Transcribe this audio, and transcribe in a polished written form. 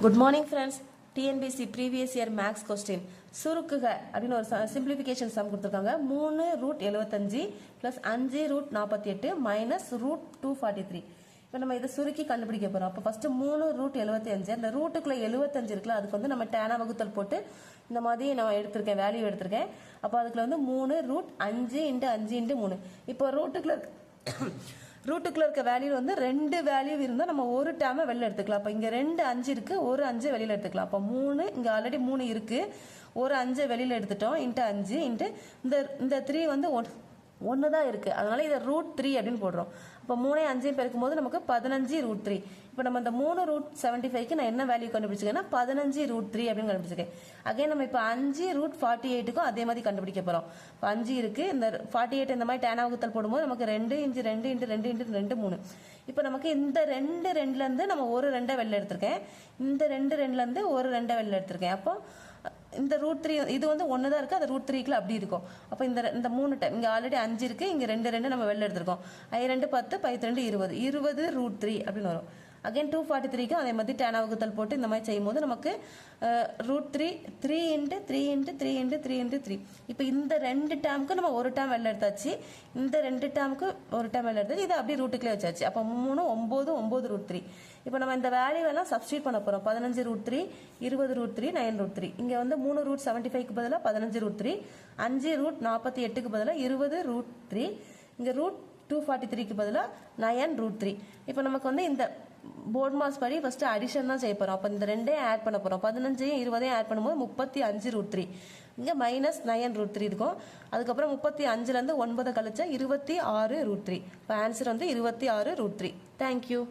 Good morning friends. TNPSC previous year maths question சுருக்குக அப்படின்னு ஒரு சிம்பிளிஃபிகேஷன் சம் கொடுத்துருக்காங்க. 3√75 ப்ளஸ் 5√48 மைனஸ் √243. இப்போ நம்ம இதை சுருக்கி கண்டுபிடிக்க போகிறோம். அப்போ ஃபஸ்ட்டு 3√75, அந்த ரூட்டுக்குள்ளே 75 இருக்குல்ல, அதுக்கு வந்து நம்ம டேனா வகுத்தல் போட்டு இந்த மாதிரி நான் எடுத்திருக்கேன், வேல்யூ எடுத்திருக்கேன். அப்போ அதுக்குள்ள வந்து 3√5 × 5 × 3. இப்போ ரூட்டுக்குள்ள இருக்க வேல்யூ வந்து 2 வேல்யூ இருந்தால் நம்ம ஒரு டேமை வெளில எடுத்துக்கலாம். அப்போ இங்கே 2 5 இருக்குது, ஒரு 5 வெளியில் எடுத்துக்கலாம். அப்போ 3, இங்கே ஆல்ரெடி 3 இருக்குது, ஒரு 5 வெளியில் எடுத்துட்டோம், இன்ட்டு 5 இன்ட்டு இந்த 3 வந்து ஒன்று தான் இருக்குது, அதனால இதை √3 அப்படின்னு போடுறோம். இப்போ 3 5 பெருக்கும் போது நமக்கு 15√3. இப்போ நம்ம இந்த 3√75க்கு நான் என்ன வேல்யூ கண்டுபிடிச்சிருக்கேன்னா 15√3 அப்படின்னு கண்டுபிடிச்சிருக்கேன். அகைன் நம்ம இப்போ 5√48க்கும் அதே மாதிரி கண்டுபிடிக்க போகிறோம். இப்போ 5 இருக்குது, இந்த 48 இந்த மாதிரி டேனா வகுத்தல் போடும்போது நமக்கு 2 × 2 × 2 × 2 3. இப்போ நமக்கு இந்த 2 நம்ம ஒரு 2 வெளில எடுத்திருக்கேன், இந்த 2 ஒரு 2 வெளில எடுத்திருக்கேன். அப்போ இந்த √3 இது வந்து ஒன்று தான் இருக்குது, அது √3க்குள்ள அப்படி இருக்கும். அப்போ இந்த 3 டைம் இங்கே ஆல்ரெடி 5 இருக்குது, இங்கே 2 நம்ம வெளில எடுத்திருக்கோம். 2 10 12 20 20√3 அப்படின்னு வரும். அகைன் 243க்கு அதே மாதிரி டேனா வகுத்தல் போட்டு இந்த மாதிரி செய்யும்போது நமக்கு √3 3 × 3 × 3 × 3 × 3. இப்போ இந்த 2 டேமுக்கு நம்ம ஒரு டேம் வெளில எடுத்தாச்சு, இந்த 2 டேமுக்கு ஒரு டேம் வெளில எடுத்தாச்சு, இதை அப்படியே ரூட்டுக்குள்ளே வச்சாச்சு. அப்போ 3 9 9√3. இப்போ நம்ம இந்த வேல்யூ எல்லாம் சப்ஸ்டியூட் பண்ண போகிறோம். 15√3 20√3 9√3. இங்கே வந்து 3√75க்கு பதிலாக 15√3, 5√48க்கு பதிலாக 20√3, இங்கே √243க்கு பதிலாக 9√3. இப்போ நமக்கு வந்து இந்த போர்ட் மாஸ் படி ஃபர்ஸ்ட் அடிஷன் தான் செய்ய போகிறோம். அப்போ இந்த 2ஐயும் ஆட் பண்ண போகிறோம். 15 20 ஆட் பண்ணும்போது 35√3, இங்கே மைனஸ் 9√3 இருக்கும். அதுக்கப்புறம் 35லேருந்து 9 கழிச்சா 26√3. இப்போ ஆன்சர் வந்து 26√3. தேங்க்யூ.